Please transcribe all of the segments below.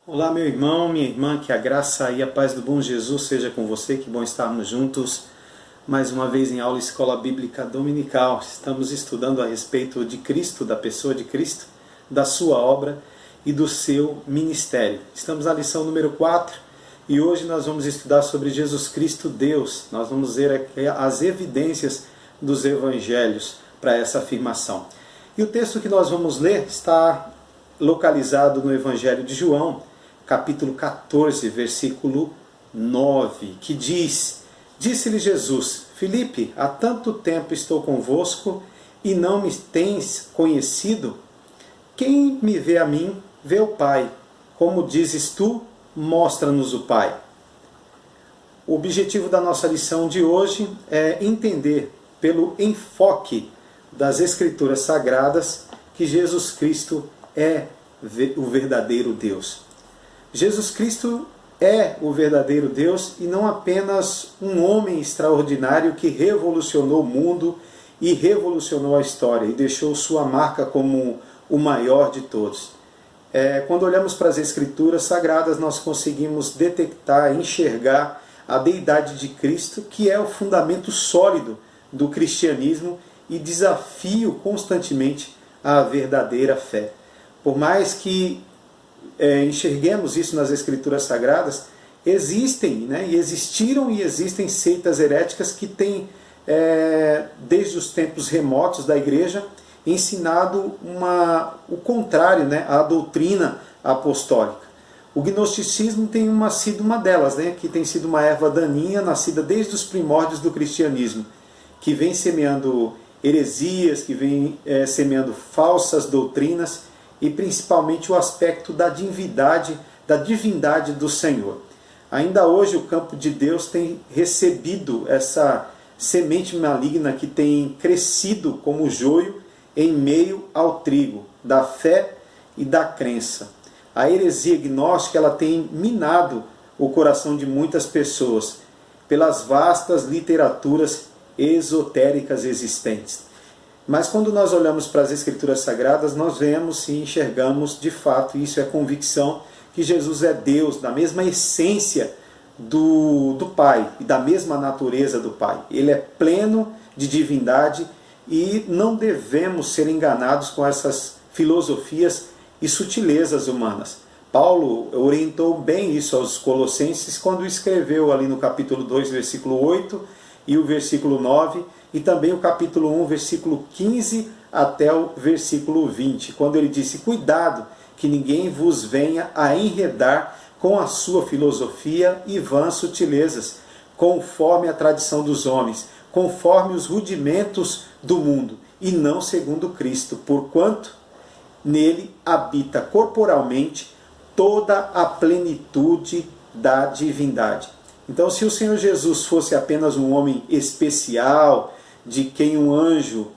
Olá, meu irmão, minha irmã, que a graça e a paz do bom Jesus seja com você, que bom estarmos juntos mais uma vez em aula Escola Bíblica Dominical. Estamos estudando a respeito de Cristo, da pessoa de Cristo, da sua obra e do seu ministério. Estamos na lição número 4 e hoje nós vamos estudar sobre Jesus Cristo, Deus. Nós vamos ver as evidências dos evangelhos para essa afirmação. E o texto que nós vamos ler está localizado no Evangelho de João, capítulo 14, versículo 9, que diz: Disse-lhe Jesus: Filipe, há tanto tempo estou convosco e não me tens conhecido? Quem me vê a mim, vê o Pai. Como dizes tu, mostra-nos o Pai. O objetivo da nossa lição de hoje é entender, pelo enfoque das Escrituras Sagradas, que Jesus Cristo é o verdadeiro Deus. Jesus Cristo é o verdadeiro Deus e não apenas um homem extraordinário que revolucionou o mundo e revolucionou a história e deixou sua marca como o maior de todos. Quando olhamos para as Escrituras Sagradas, nós conseguimos detectar, enxergar a deidade de Cristo, que é o fundamento sólido do cristianismo e desafio constantemente a verdadeira fé. Por mais que enxerguemos isso nas Escrituras Sagradas, existem, e existiram e existem seitas heréticas que têm, desde os tempos remotos da igreja, ensinado o contrário, à doutrina apostólica. O gnosticismo tem sido uma delas, que tem sido uma erva daninha nascida desde os primórdios do cristianismo, que vem semeando heresias, que vem semeando falsas doutrinas, e principalmente o aspecto da divindade do Senhor. Ainda hoje o campo de Deus tem recebido essa semente maligna que tem crescido como joio em meio ao trigo da fé e da crença. A heresia gnóstica ela tem minado o coração de muitas pessoas pelas vastas literaturas esotéricas existentes. Mas quando nós olhamos para as Escrituras Sagradas, nós vemos e enxergamos de fato, isso é convicção, que Jesus é Deus, da mesma essência do Pai e da mesma natureza do Pai. Ele é pleno de divindade e não devemos ser enganados com essas filosofias e sutilezas humanas. Paulo orientou bem isso aos Colossenses quando escreveu ali no capítulo 2, versículo 8 e o versículo 9, e também o capítulo 1, versículo 15 até o versículo 20, quando ele disse: Cuidado, que ninguém vos venha a enredar com a sua filosofia e vãs sutilezas, conforme a tradição dos homens, conforme os rudimentos do mundo, e não segundo Cristo, porquanto nele habita corporalmente toda a plenitude da divindade. Então, se o Senhor Jesus fosse apenas um homem especial, de quem um anjo,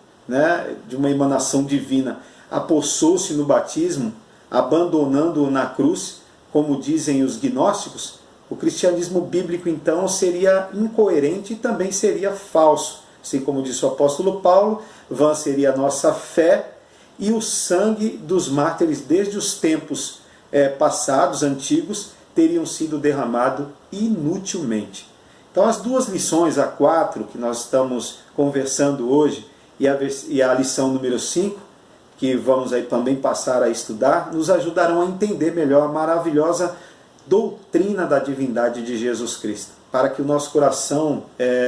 de uma emanação divina, apossou-se no batismo, abandonando-o na cruz, como dizem os gnósticos, o cristianismo bíblico então seria incoerente e também seria falso. Assim como disse o apóstolo Paulo, vã seria a nossa fé e o sangue dos mártires desde os tempos passados, antigos, teriam sido derramado inutilmente. Então as duas lições, a 4, que nós estamos conversando hoje, e a lição número 5, que vamos aí também passar a estudar, nos ajudarão a entender melhor a maravilhosa doutrina da divindade de Jesus Cristo, para que o nosso coração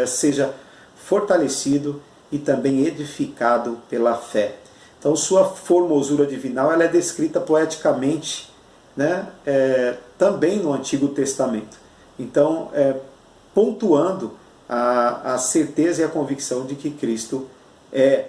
seja fortalecido e também edificado pela fé. Então sua formosura divinal ela é descrita poeticamente, também no Antigo Testamento. Então, pontuando a certeza e a convicção de que Cristo é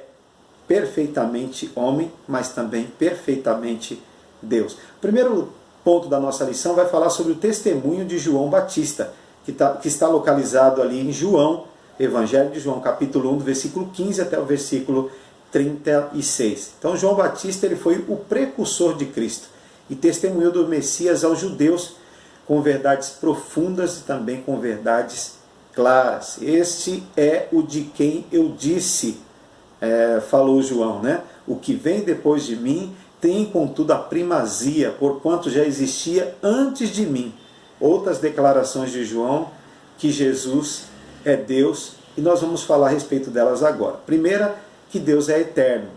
perfeitamente homem, mas também perfeitamente Deus. O primeiro ponto da nossa lição vai falar sobre o testemunho de João Batista, que está localizado ali em João, Evangelho de João, capítulo 1, do versículo 15 até o versículo 36. Então, João Batista ele foi o precursor de Cristo e testemunhou do Messias aos judeus com verdades profundas e também com verdades claras. Este é o de quem eu disse, falou João, o que vem depois de mim tem, contudo, a primazia, porquanto já existia antes de mim. Outras declarações de João, que Jesus é Deus, e nós vamos falar a respeito delas agora. Primeira, que Deus é eterno,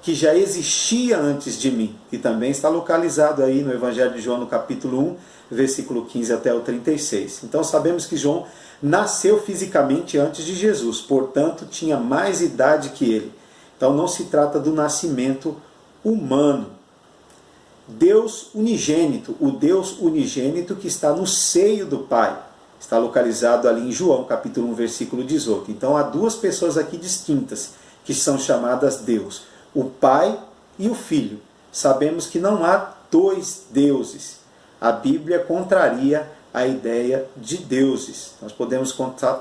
que já existia antes de mim, e também está localizado aí no Evangelho de João, no capítulo 1, versículo 15 até o 36. Então sabemos que João nasceu fisicamente antes de Jesus, portanto tinha mais idade que ele. Então não se trata do nascimento humano. Deus unigênito, o Deus unigênito que está no seio do Pai, está localizado ali em João, capítulo 1, versículo 18. Então há duas pessoas aqui distintas, que são chamadas Deus, o Pai e o Filho. Sabemos que não há dois deuses. A Bíblia contraria a ideia de deuses. Nós podemos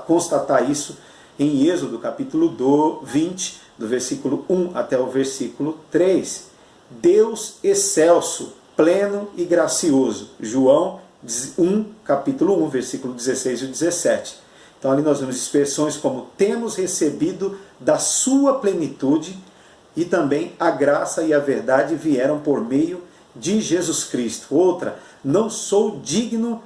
constatar isso em Êxodo, capítulo 20, do versículo 1 até o versículo 3. Deus excelso, pleno e gracioso. João 1, capítulo 1, versículo 16 e 17. Então ali nós vemos expressões como temos recebido da sua plenitude, e também a graça e a verdade vieram por meio de Jesus Cristo. Outra, não sou digno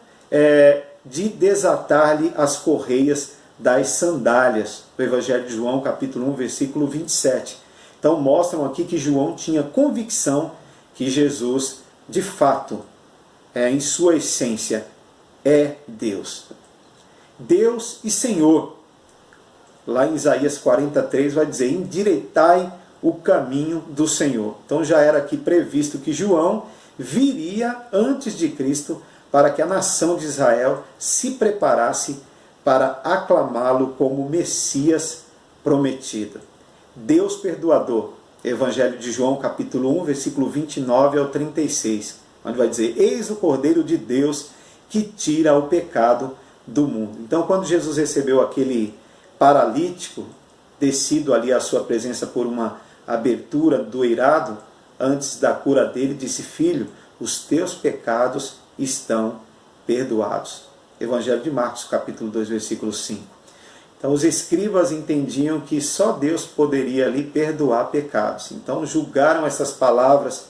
de desatar-lhe as correias das sandálias. O Evangelho de João, capítulo 1, versículo 27. Então mostram aqui que João tinha convicção que Jesus, de fato, em sua essência, é Deus. Deus e Senhor. Lá em Isaías 43 vai dizer, endireitai o caminho do Senhor. Então já era aqui previsto que João viria antes de Cristo para que a nação de Israel se preparasse para aclamá-lo como Messias prometido. Deus perdoador. Evangelho de João, capítulo 1, versículo 29 ao 36, onde vai dizer, eis o Cordeiro de Deus que tira o pecado do mundo. Então quando Jesus recebeu aquele paralítico, descido ali à sua presença por uma abertura do eirado, antes da cura dele, disse, filho, os teus pecados estão perdoados. Evangelho de Marcos, capítulo 2, versículo 5. Então os escribas entendiam que só Deus poderia ali perdoar pecados. Então julgaram essas palavras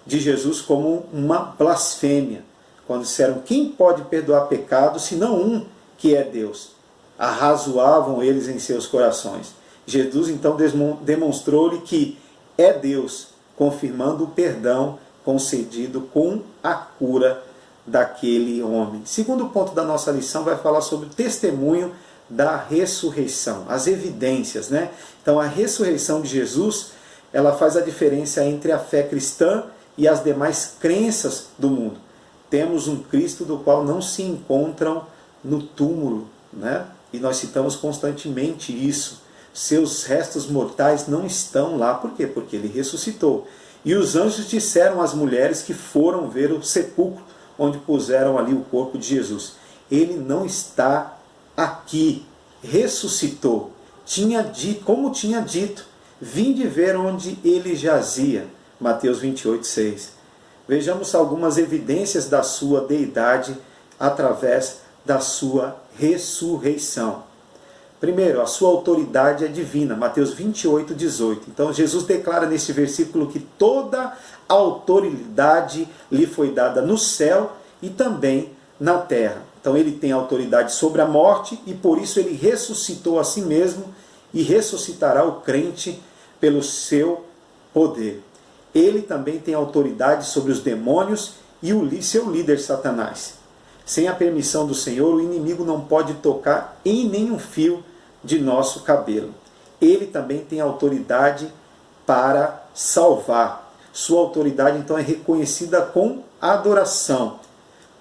de Jesus como uma blasfêmia, quando disseram, quem pode perdoar pecados senão um que é Deus? Arrazoavam eles em seus corações. Jesus então demonstrou-lhe que é Deus, confirmando o perdão concedido com a cura daquele homem. Segundo ponto da nossa lição vai falar sobre o testemunho da ressurreição, as evidências, né? Então a ressurreição de Jesus, ela faz a diferença entre a fé cristã e as demais crenças do mundo. Temos um Cristo do qual não se encontram no túmulo, né? E nós citamos constantemente isso. Seus restos mortais não estão lá. Por quê? Porque ele ressuscitou. E os anjos disseram às mulheres que foram ver o sepulcro onde puseram ali o corpo de Jesus, ele não está aqui, ressuscitou. Como tinha dito, vinde ver onde ele jazia. Mateus 28, 6. Vejamos algumas evidências da sua deidade através da sua ressurreição. Primeiro, a sua autoridade é divina, Mateus 28, 18. Então Jesus declara nesse versículo que toda a autoridade lhe foi dada no céu e também na terra. Então ele tem autoridade sobre a morte e por isso ele ressuscitou a si mesmo e ressuscitará o crente pelo seu poder. Ele também tem autoridade sobre os demônios e o seu líder Satanás. Sem a permissão do Senhor, o inimigo não pode tocar em nenhum fio de nosso cabelo. Ele também tem autoridade para salvar. Sua autoridade, então, é reconhecida com adoração.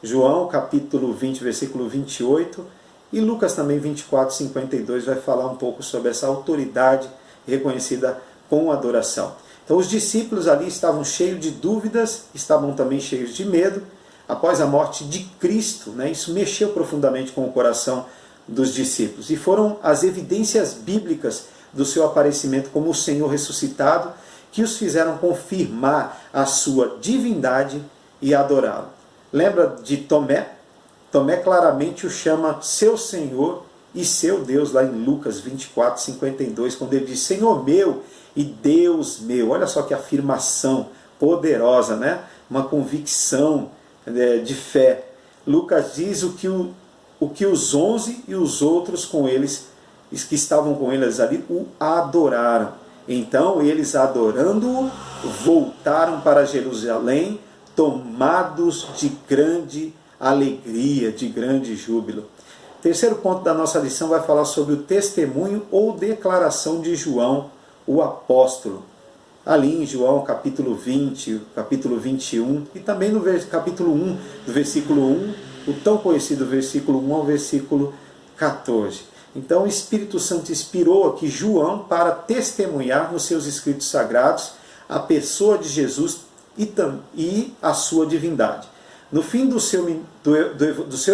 João, capítulo 20, versículo 28, e Lucas também, 24, 52, vai falar um pouco sobre essa autoridade reconhecida com adoração. Então, os discípulos ali estavam cheios de dúvidas, estavam também cheios de medo, após a morte de Cristo, né? Isso mexeu profundamente com o coração dos discípulos. E foram as evidências bíblicas do seu aparecimento como o Senhor ressuscitado que os fizeram confirmar a sua divindade e adorá-lo. Lembra de Tomé? Tomé claramente o chama seu Senhor e seu Deus, lá em Lucas 24, 52, quando ele diz, Senhor meu e Deus meu. Olha só que afirmação poderosa, né? Uma convicção de fé. Lucas diz o que os 11 e os outros com eles, que estavam com eles ali, o adoraram. Então eles, adorando-o, voltaram para Jerusalém, tomados de grande alegria, de grande júbilo. Terceiro ponto da nossa lição vai falar sobre o testemunho ou declaração de João, o apóstolo. Ali em João capítulo 20, capítulo 21 e também no capítulo 1, do versículo 1, o tão conhecido versículo 1 ao versículo 14. Então o Espírito Santo inspirou aqui João para testemunhar nos seus escritos sagrados a pessoa de Jesus e a sua divindade. No fim do seu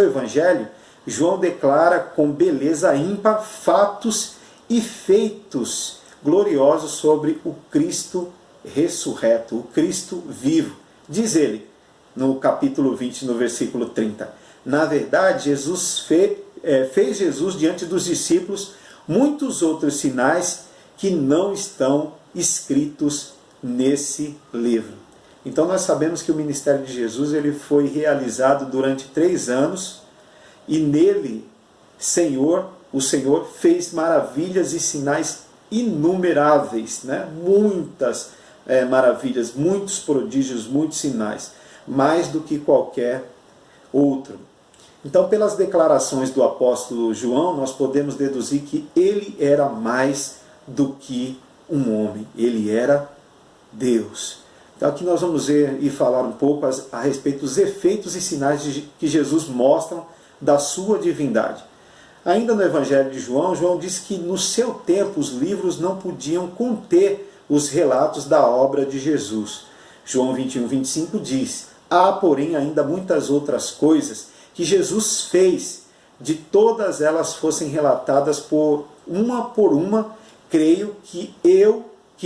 evangelho, João declara com beleza ímpar fatos e feitos gloriosos sobre o Cristo ressurreto, o Cristo vivo. Diz ele, no capítulo 20, no versículo 30, na verdade, fez Jesus diante dos discípulos muitos outros sinais que não estão escritos nesse livro. Então nós sabemos que o ministério de Jesus ele foi realizado durante 3 anos e nele o Senhor fez maravilhas e sinais inumeráveis, né? Muitas maravilhas, muitos prodígios, muitos sinais, mais do que qualquer outro. Então, pelas declarações do apóstolo João, nós podemos deduzir que ele era mais do que um homem, ele era Deus. Então, aqui nós vamos ver e falar um pouco a respeito dos efeitos e sinais que Jesus mostra da sua divindade. Ainda no Evangelho de João, João diz que no seu tempo os livros não podiam conter os relatos da obra de Jesus. João 21, 25 diz, há porém ainda muitas outras coisas que Jesus fez, de todas elas fossem relatadas por uma, creio que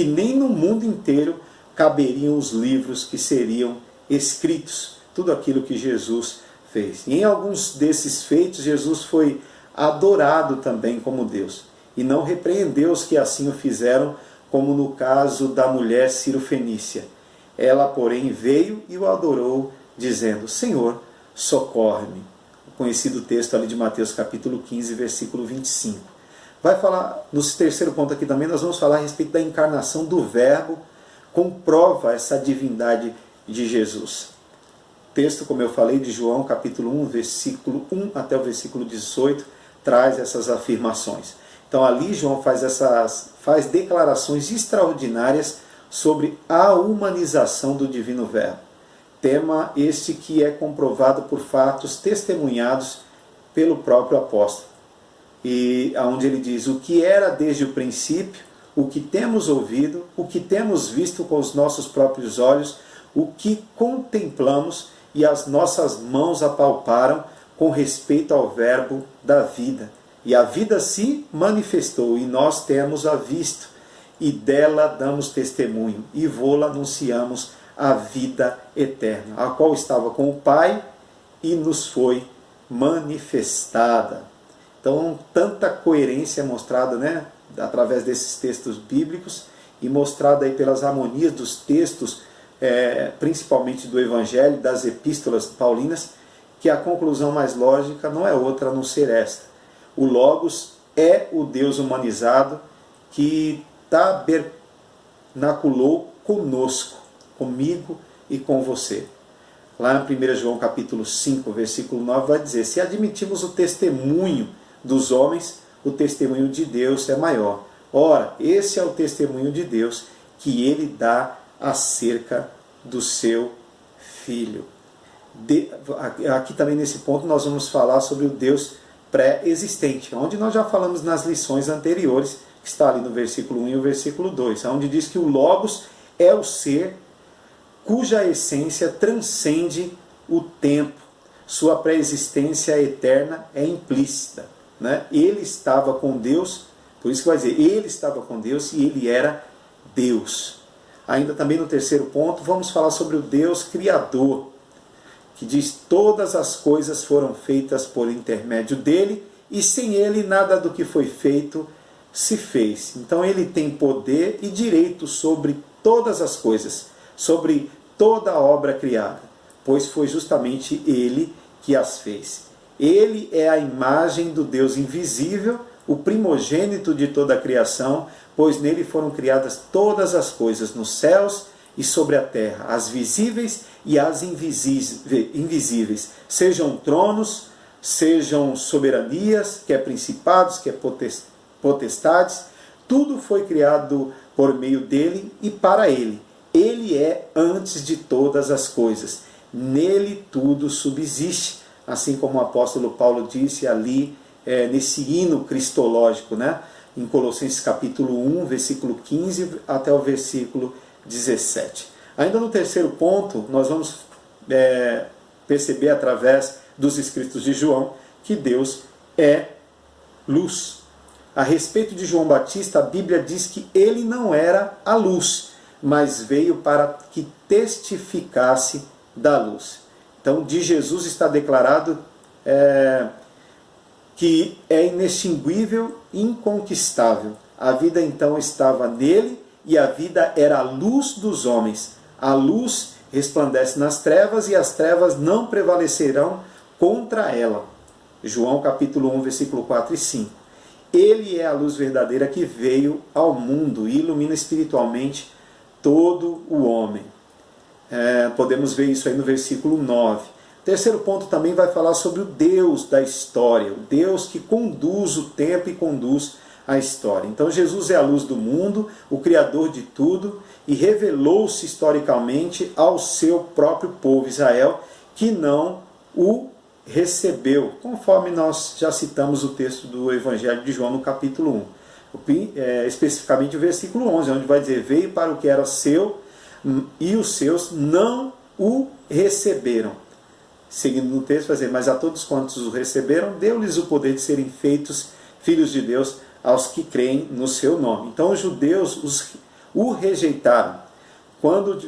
nem no mundo inteiro caberiam os livros que seriam escritos, tudo aquilo que Jesus fez. E em alguns desses feitos, Jesus foi adorado também como Deus, e não repreendeu os que assim o fizeram, como no caso da mulher Cirofenícia. Ela, porém, veio e o adorou, dizendo, Senhor, socorre-me. O conhecido texto ali de Mateus capítulo 15, versículo 25. Vai falar, no terceiro ponto aqui também, nós vamos falar a respeito da encarnação do Verbo, comprova essa divindade de Jesus. Texto, como eu falei, de João capítulo 1, versículo 1 até o versículo 18, traz essas afirmações. Então ali João faz declarações extraordinárias sobre a humanização do Divino Verbo. Tema este que é comprovado por fatos testemunhados pelo próprio apóstolo. E onde ele diz, o que era desde o princípio, o que temos ouvido, o que temos visto com os nossos próprios olhos, o que contemplamos e as nossas mãos apalparam com respeito ao verbo da vida. E a vida se manifestou, e nós temos-a visto, e dela damos testemunho, e vô-la anunciamos a vida eterna, a qual estava com o Pai, e nos foi manifestada. Então, tanta coerência mostrada, né, através desses textos bíblicos, e mostrada aí pelas harmonias dos textos, principalmente do Evangelho, das epístolas paulinas, que a conclusão mais lógica não é outra a não ser esta. O Logos é o Deus humanizado que tabernaculou conosco, comigo e com você. Lá em 1 João capítulo 5, versículo 9, vai dizer, se admitimos o testemunho dos homens, o testemunho de Deus é maior. Ora, esse é o testemunho de Deus que ele dá acerca do seu Filho. Aqui também nesse ponto nós vamos falar sobre o Deus pré-existente, onde nós já falamos nas lições anteriores, que está ali no versículo 1 e o versículo 2, onde diz que o Logos é o ser cuja essência transcende o tempo, sua pré-existência eterna é implícita. Né? Ele estava com Deus, por isso que vai dizer, ele estava com Deus e ele era Deus. Ainda também no terceiro ponto, vamos falar sobre o Deus Criador, que diz, todas as coisas foram feitas por intermédio dele, e sem ele nada do que foi feito se fez. Então ele tem poder e direito sobre todas as coisas, sobre toda a obra criada, pois foi justamente Ele que as fez. Ele é a imagem do Deus invisível, o primogênito de toda a criação, pois nele foram criadas todas as coisas nos céus e sobre a terra, as visíveis e as invisíveis, sejam tronos, sejam soberanias, quer principados, quer potestades, tudo foi criado por meio dele e para ele. Ele é antes de todas as coisas, nele tudo subsiste, assim como o apóstolo Paulo disse ali, nesse hino cristológico, né? Em Colossenses capítulo 1, versículo 15 até o versículo 17. Ainda no terceiro ponto, nós vamos perceber através dos escritos de João que Deus é luz. A respeito de João Batista, a Bíblia diz que ele não era a luz, mas veio para que testificasse da luz. Então, de Jesus está declarado que é inextinguível, inconquistável. A vida então estava nele e a vida era a luz dos homens. A luz resplandece nas trevas e as trevas não prevalecerão contra ela. João capítulo 1, versículo 4 e 5. Ele é a luz verdadeira que veio ao mundo e ilumina espiritualmente todo o homem. Podemos ver isso aí no versículo 9. Terceiro ponto também vai falar sobre o Deus da história, o Deus que conduz o tempo e conduz a história. Então Jesus é a luz do mundo, o Criador de tudo, e revelou-se historicamente ao seu próprio povo Israel, que não o recebeu, conforme nós já citamos o texto do Evangelho de João no capítulo 1. Especificamente o versículo 11, onde vai dizer, veio para o que era seu, e os seus não o receberam. Seguindo no texto, vai dizer, mas a todos quantos o receberam, deu-lhes o poder de serem feitos filhos de Deus aos que creem no seu nome. Então os judeus o rejeitaram, quando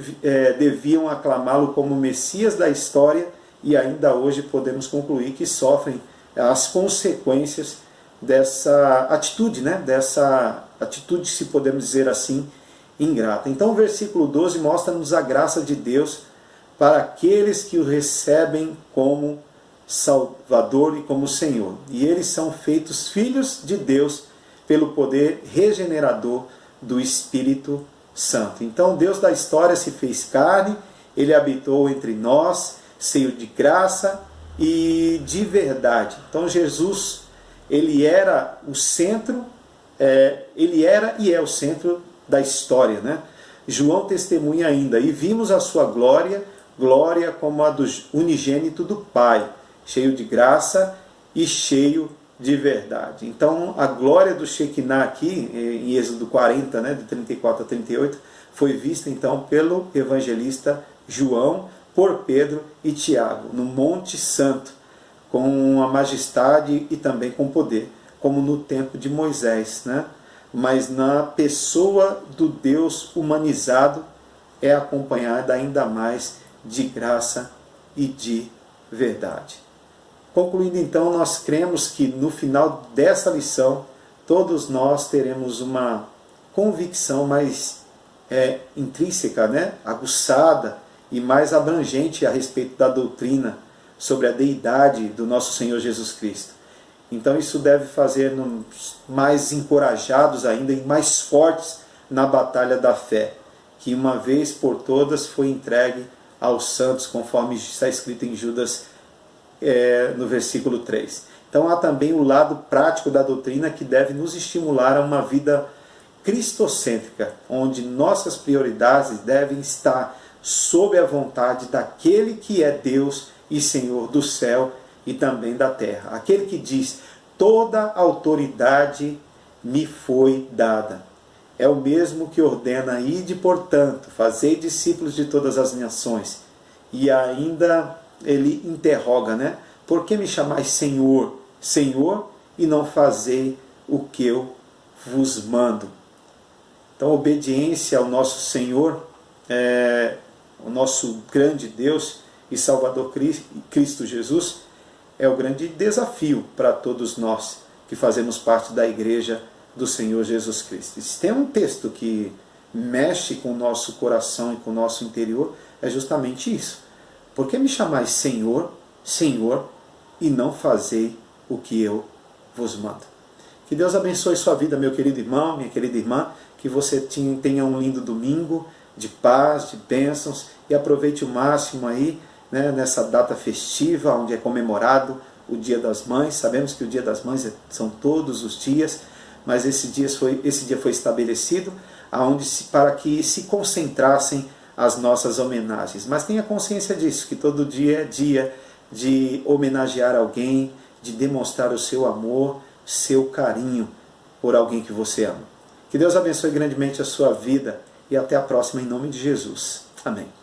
deviam aclamá-lo como Messias da história, e ainda hoje podemos concluir que sofrem as consequências dessa atitude, dessa atitude, se podemos dizer assim, ingrata. Então o versículo 12 mostra-nos a graça de Deus para aqueles que o recebem como Salvador e como Senhor. E eles são feitos filhos de Deus pelo poder regenerador do Espírito Santo. Então Deus da história se fez carne, Ele habitou entre nós, cheio de graça e de verdade. Então Jesus, Ele era o centro, Ele era e é o centro da história, João testemunha ainda, e vimos a sua glória como a do unigênito do Pai, cheio de graça e cheio de verdade. Então, a glória do Shekinah aqui, em Êxodo 40, de 34 a 38, foi vista então pelo evangelista João, por Pedro e Tiago, no Monte Santo, com a majestade e também com poder, como no tempo de Moisés, Mas na pessoa do Deus humanizado é acompanhada ainda mais de graça e de verdade. Concluindo então, nós cremos que no final dessa lição, todos nós teremos uma convicção mais intrínseca, aguçada e mais abrangente a respeito da doutrina sobre a deidade do nosso Senhor Jesus Cristo. Então isso deve fazer-nos mais encorajados ainda e mais fortes na batalha da fé, que uma vez por todas foi entregue aos santos, conforme está escrito em Judas no versículo 3. Então há também o lado prático da doutrina que deve nos estimular a uma vida cristocêntrica, onde nossas prioridades devem estar sob a vontade daquele que é Deus e Senhor do céu e também da terra. Aquele que diz, toda autoridade me foi dada. É o mesmo que ordena, ide, portanto, fazei discípulos de todas as nações. E ainda ele interroga, por que me chamais Senhor, Senhor, e não fazei o que eu vos mando? Então, obediência ao nosso Senhor, o nosso grande Deus e Salvador Cristo Jesus, é o grande desafio para todos nós que fazemos parte da igreja do Senhor Jesus Cristo. Tem um texto que mexe com o nosso coração e com o nosso interior é justamente isso. Por que me chamais Senhor, Senhor, e não fazei o que eu vos mando? Que Deus abençoe sua vida, meu querido irmão, minha querida irmã, que você tenha um lindo domingo de paz, de bênçãos, e aproveite o máximo aí, né, nessa data festiva, onde é comemorado o Dia das Mães. Sabemos que o Dia das Mães são todos os dias, mas esse dia foi estabelecido para que se concentrassem as nossas homenagens. Mas tenha consciência disso, que todo dia é dia de homenagear alguém, de demonstrar o seu amor, seu carinho por alguém que você ama. Que Deus abençoe grandemente a sua vida e até a próxima em nome de Jesus. Amém.